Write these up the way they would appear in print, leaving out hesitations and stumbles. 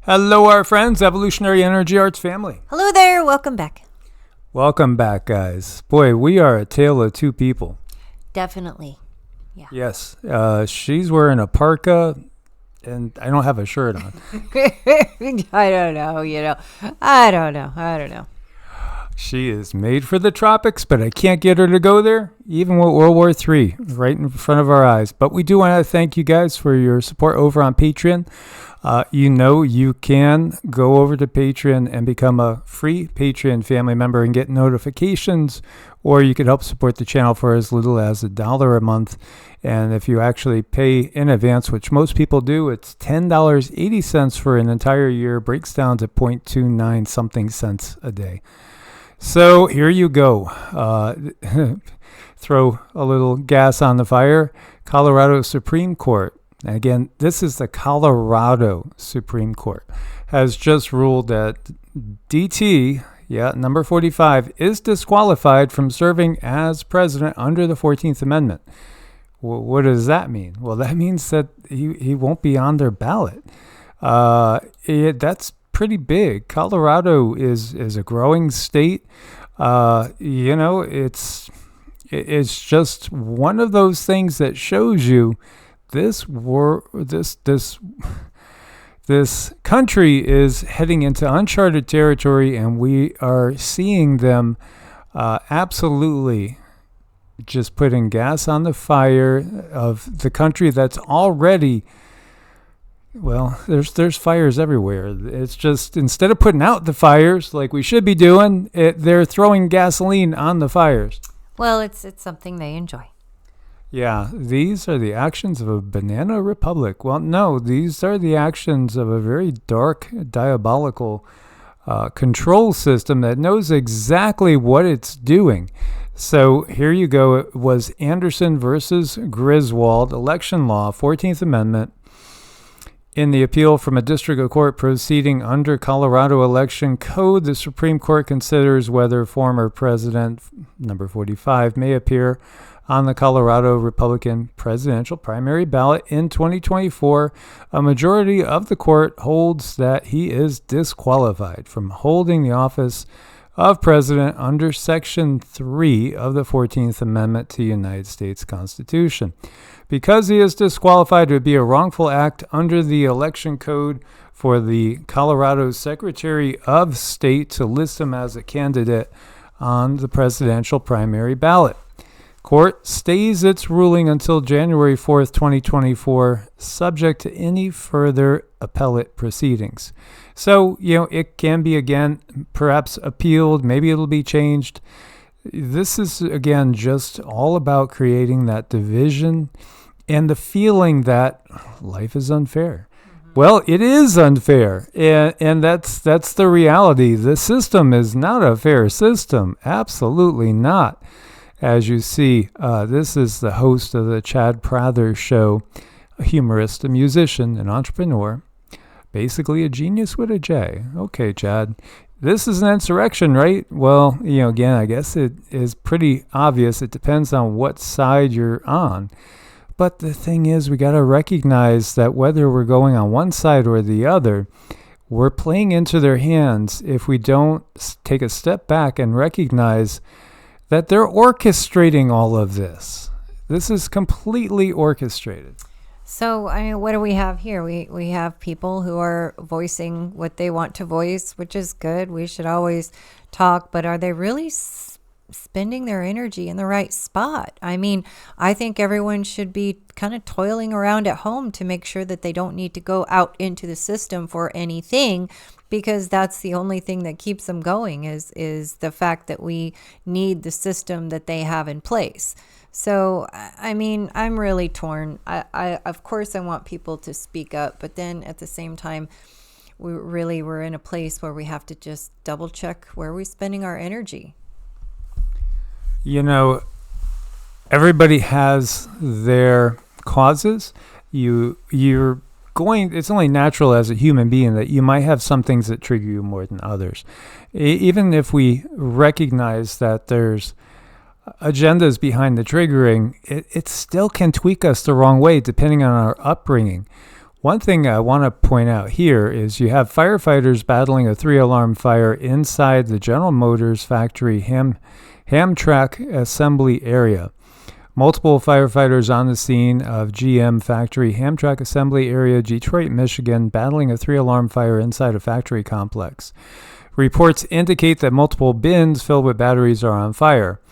Hello, our friends, Evolutionary Energy Arts family. Hello there. Welcome back. Welcome back, guys. Boy, we are a tale of two people. Definitely. Yeah. Yes. She's wearing a parka, and I don't have a shirt on. I don't know. I don't know. She is made for the tropics, but I can't get her to go there, even with World War III right in front of our eyes. But we do want to thank you guys for your support over on Patreon. You can go over to Patreon and become a free Patreon family member and get notifications, or you could help support the channel for as little as $1 a month. And if you actually pay in advance, which most people do, it's $10.80 for an entire year, breaks down to 0.29 something cents a day. So here you go. Throw a little gas on the fire. Colorado Supreme Court. Again, this is the Colorado Supreme Court, has just ruled that DT, number 45, is disqualified from serving as president under the 14th Amendment. What does that mean? Well, that means that he won't be on their ballot. That's pretty big. Colorado is a growing state. It's just one of those things that shows you this country is heading into uncharted territory, and we are seeing them absolutely just putting gas on the fire of the country that's already, well, there's fires everywhere. It's just, instead of putting out the fires like we should be doing, they're throwing gasoline on the fires. Well, it's something they enjoy. Yeah, these are the actions of a banana republic. Well, no, these are the actions of a very dark, diabolical control system that knows exactly what it's doing. So here you go. It was Anderson versus Griswold, election law, 14th Amendment. In the appeal from a district court proceeding under Colorado Election Code, the Supreme Court considers whether former President, number 45, may appear on the Colorado Republican presidential primary ballot in 2024. A majority of the court holds that he is disqualified from holding the office of president under Section 3 of the 14th Amendment to the United States Constitution. Because he is disqualified, it would be a wrongful act under the election code for the Colorado Secretary of State to list him as a candidate on the presidential primary ballot. Court stays its ruling until January 4th, 2024, subject to any further appellate proceedings. So, it can be, again, perhaps appealed. Maybe it'll be changed. This is, again, just all about creating that division and the feeling that life is unfair. Well, it is unfair, and that's the reality. The system is not a fair system. Absolutely not. As you see, this is the host of the Chad Prather Show, a humorist, a musician, an entrepreneur, basically a genius with a J. Okay, Chad, this is an insurrection, right? Well, again, I guess it is pretty obvious. It depends on what side you're on. But the thing is, we got to recognize that whether we're going on one side or the other, we're playing into their hands if we don't take a step back and recognize that they're orchestrating all of this. This is completely orchestrated. So, what do we have here? We have people who are voicing what they want to voice, which is good. We should always talk, but are they really spending their energy in the right spot? I think everyone should be kind of toiling around at home to make sure that they don't need to go out into the system for anything, because that's the only thing that keeps them going is the fact that we need the system that they have in place. So, I'm really torn. I of course I want people to speak up, but then at the same time, we're in a place where we have to just double check where we're spending our energy. Everybody has their causes. It's only natural as a human being that you might have some things that trigger you more than others. Even if we recognize that there's agendas behind the triggering, it still can tweak us the wrong way depending on our upbringing. One thing I want to point out here is you have firefighters battling a 3-alarm fire inside the General Motors factory Hamtramck assembly area. Multiple firefighters on the scene of GM factory Hamtramck assembly area, Detroit, Michigan, battling a 3-alarm fire inside a factory complex. Reports indicate that multiple bins filled with batteries are on fire.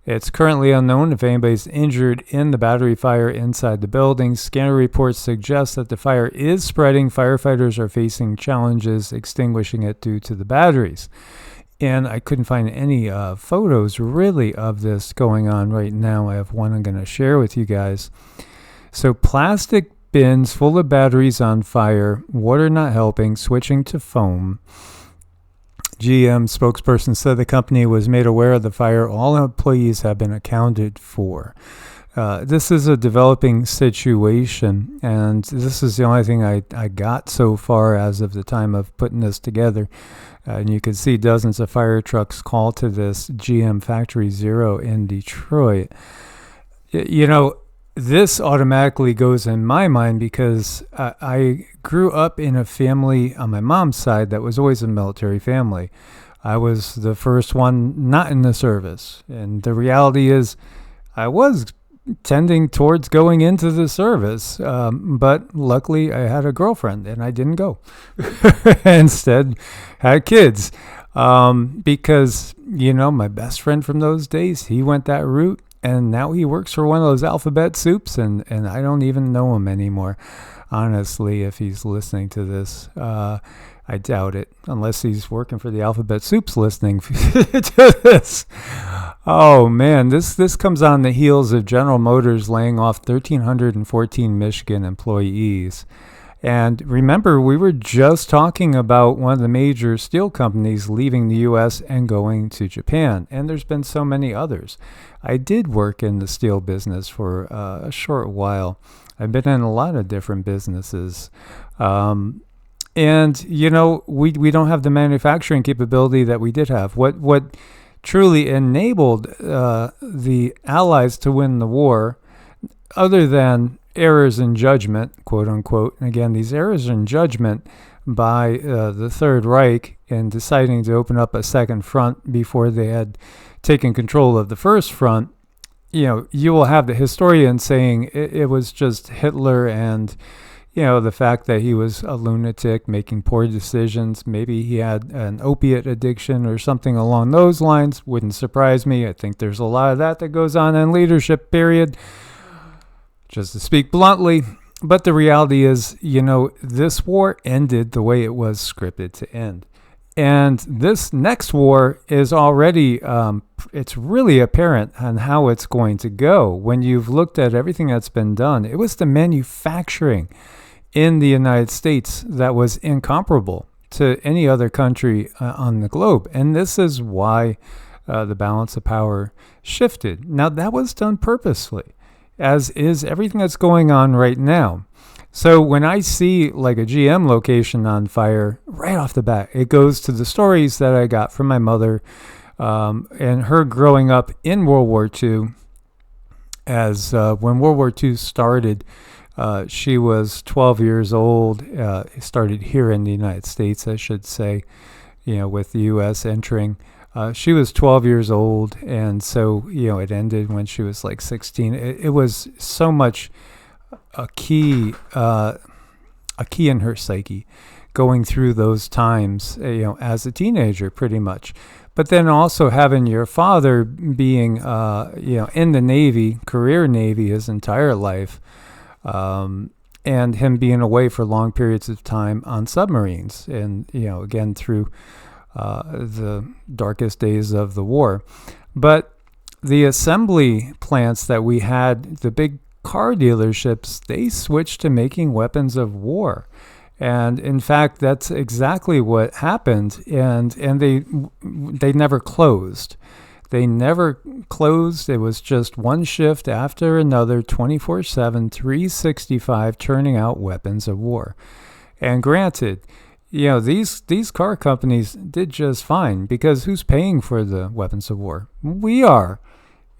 It's currently unknown if anybody's injured in the battery fire inside the building. Scanner reports suggest that the fire is spreading. Firefighters are facing challenges extinguishing it due to the batteries. And I couldn't find any photos really of this going on right now. I have one I'm going to share with you guys. So plastic bins full of batteries on fire, water not helping, switching to foam. GM spokesperson said the company was made aware of the fire. All employees have been accounted for. This is a developing situation, and this is the only thing I got so far as of the time of putting this together. And you can see dozens of fire trucks call to this GM Factory Zero in Detroit. You know, this automatically goes in my mind because I grew up in a family on my mom's side that was always a military family. I was the first one not in the service. And the reality is I was tending towards going into the service. But luckily I had a girlfriend and I didn't go. Instead, had kids. Because, you know, my best friend from those days, he went that route. And now he works for one of those alphabet soups, and I don't even know him anymore, honestly, if he's listening to this. I doubt it, unless he's working for the alphabet soups listening to this. Oh, man, this comes on the heels of General Motors laying off 1,314 Michigan employees. And remember, we were just talking about one of the major steel companies leaving the U.S. and going to Japan. And there's been so many others. I did work in the steel business for a short while. I've been in a lot of different businesses. And, you know, we don't have the manufacturing capability that we did have. What truly enabled the Allies to win the war, other than errors in judgment, quote unquote. And again, these errors in judgment by the Third Reich in deciding to open up a second front before they had taken control of the first front. You know, you will have the historian saying it was just Hitler and, you know, the fact that he was a lunatic making poor decisions. Maybe he had an opiate addiction or something along those lines. Wouldn't surprise me. I think there's a lot of that goes on in leadership, period. Just to speak bluntly. But the reality is, you know, this war ended the way it was scripted to end. And this next war is already, it's really apparent on how it's going to go. When you've looked at everything that's been done, it was the manufacturing in the United States that was incomparable to any other country on the globe. And this is why the balance of power shifted. Now, that was done purposely, as is everything that's going on right now. So when I see like a GM location on fire, right off the bat, it goes to the stories that I got from my mother and her growing up in World War II. As when World War II started, she was 12 years old, started here in the United States, I should say, you know, with the U.S. entering. She was 12 years old, and so, you know, it ended when she was like 16. It was so much a key in her psyche, going through those times, you know, as a teenager, pretty much. But then also having your father being, you know, in the Navy, career Navy his entire life, and him being away for long periods of time on submarines, and, you know, again through the darkest days of the war. But the assembly plants that we had, the big car dealerships, they switched to making weapons of war. And in fact, that's exactly what happened. And they never closed. They never closed. It was just one shift after another, 24/7, 365, turning out weapons of war. And granted, you know, these car companies did just fine, because who's paying for the weapons of war? We are.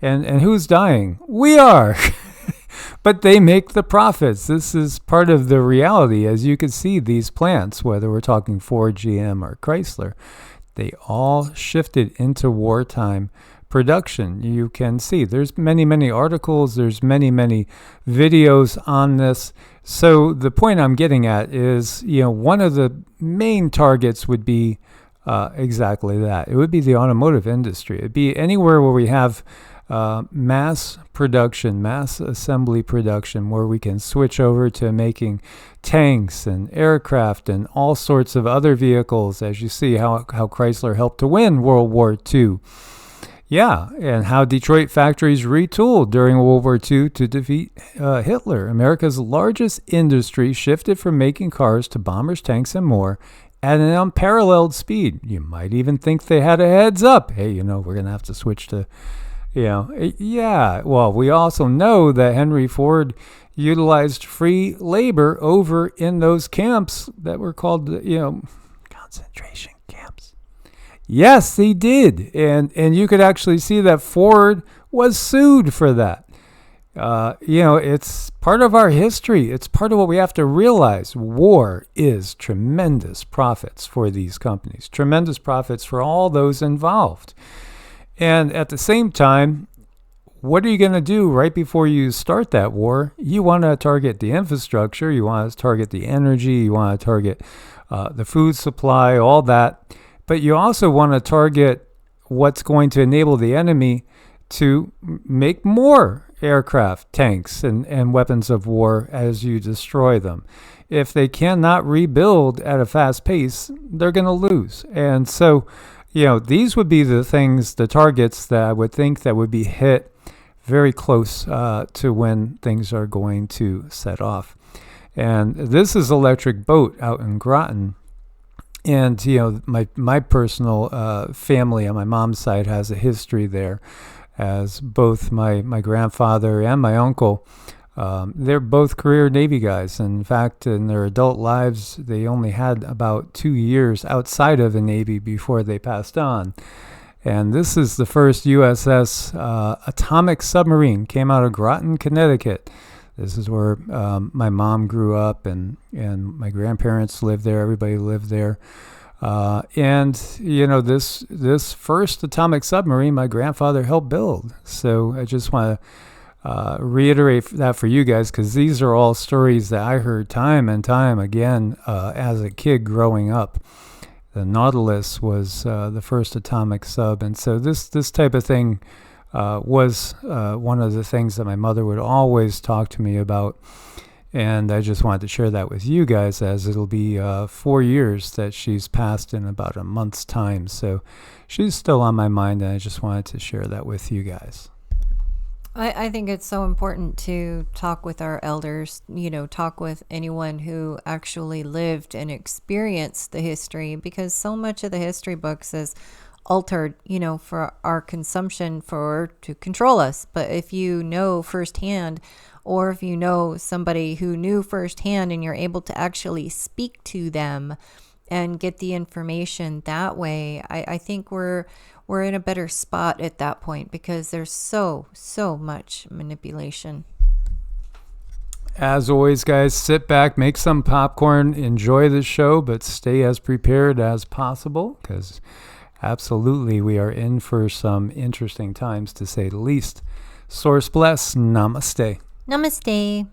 And who's dying? We are. But they make the profits. This is part of the reality. As you can see, these plants, whether we're talking Ford, GM, or Chrysler, they all shifted into wartime production. You can see there's many articles, there's many videos on this. So the point I'm getting at is, one of the main targets would be exactly that. It would be the automotive industry. It'd be anywhere where we have mass production, mass assembly production, where we can switch over to making tanks and aircraft and all sorts of other vehicles, as you see how Chrysler helped to win World War II. Yeah, and how Detroit factories retooled during World War II to defeat Hitler. America's largest industry shifted from making cars to bombers, tanks, and more at an unparalleled speed. You might even think they had a heads up. Hey, we're going to have to switch to, yeah. Well, we also know that Henry Ford utilized free labor over in those camps that were called, concentration camps. Yes, he did. And you could actually see that Ford was sued for that. It's part of our history. It's part of what we have to realize. War is tremendous profits for these companies, tremendous profits for all those involved. And at the same time, what are you going to do right before you start that war? You want to target the infrastructure. You want to target the energy. You want to target the food supply, all that. But you also want to target what's going to enable the enemy to make more aircraft, tanks, and weapons of war as you destroy them. If they cannot rebuild at a fast pace, they're going to lose. And so, these would be the things, the targets that I would think that would be hit very close to when things are going to set off. And this is Electric Boat out in Groton. And, my personal family on my mom's side has a history there, as both my grandfather and my uncle, they're both career Navy guys. In fact, in their adult lives, they only had about 2 years outside of the Navy before they passed on. And this is the first USS atomic submarine, came out of Groton, Connecticut. This is where my mom grew up, and my grandparents lived there. Everybody lived there. This first atomic submarine, my grandfather helped build. So I just want to reiterate that for you guys, because these are all stories that I heard time and time again as a kid growing up. The Nautilus was the first atomic sub, and so this type of thing was one of the things that my mother would always talk to me about. And I just wanted to share that with you guys, as it'll be 4 years that she's passed in about a month's time. So she's still on my mind, and I just wanted to share that with you guys. I think it's so important to talk with our elders, talk with anyone who actually lived and experienced the history, because so much of the history books is altered, for our consumption to control us. But if you know firsthand, or if you know somebody who knew firsthand and you're able to actually speak to them and get the information that way, I think we're in a better spot at that point, because there's so much manipulation. As always, guys, sit back, make some popcorn, enjoy the show, but stay as prepared as possible, because absolutely we are in for some interesting times, to say the least. Source bless. Namaste. Namaste.